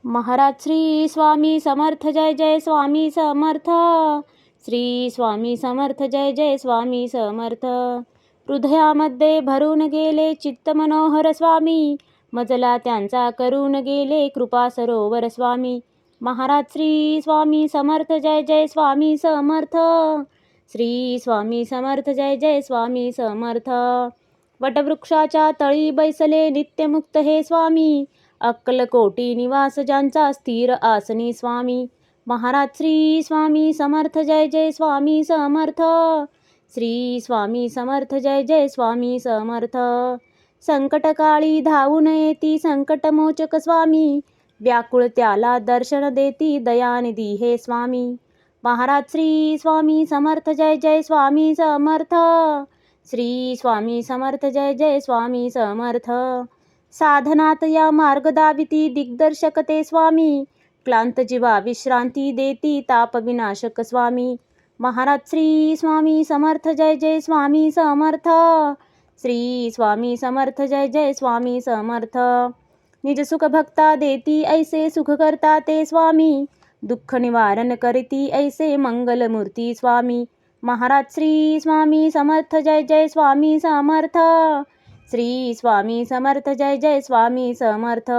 महाराज श्री स्वामी समर्थ, जय जय स्वामी समर्थ. श्री स्वामी समर्थ, जय जय स्वामी समर्थ. हृदयामध्ये भरून गेले चित्त मनोहर स्वामी, मजला त्यांचा करून गेले कृपा सरोवर स्वामी. महाराज श्री स्वामी समर्थ, जय जय स्वामी समर्थ. श्री स्वामी समर्थ, जय जय स्वामी समर्थ. वटवृक्षाच्या तळी बैसले नित्यमुक्त हे स्वामी, अक्कलकोटी निवास ज्यांचा स्थिर आसनी स्वामी. महाराज श्री स्वामी समर्थ, जय जय स्वामी समर्थ. श्री स्वामी समर्थ, जय जय स्वामी समर्थ. संकटकाळी धावून येती संकटमोचक स्वामी, व्याकुळ त्याला दर्शन देती दयानिधी हे स्वामी. महाराज श्री स्वामी समर्थ, जय जय स्वामी समर्थ. श्री स्वामी समर्थ, जय जय स्वामी समर्थ. साधनात या मार्ग दाविती दिग्दर्शक ते स्वामी, क्लांत जीवा विश्रांती देती ताप विनाशक स्वामी. महाराज श्री स्वामी समर्थ, जय जय स्वामी समर्थ. श्री स्वामी समर्थ, जय जय स्वामी समर्थ. निज सुख भक्ता देती ऐसे सुख करता ते स्वामी, दुःख निवारण करती ऐसे मंगलमूर्ती स्वामी. महाराज श्री स्वामी समर्थ, जय जय स्वामी समर्थ. श्री स्वामी समर्थ, जय जय स्वामी समर्थ.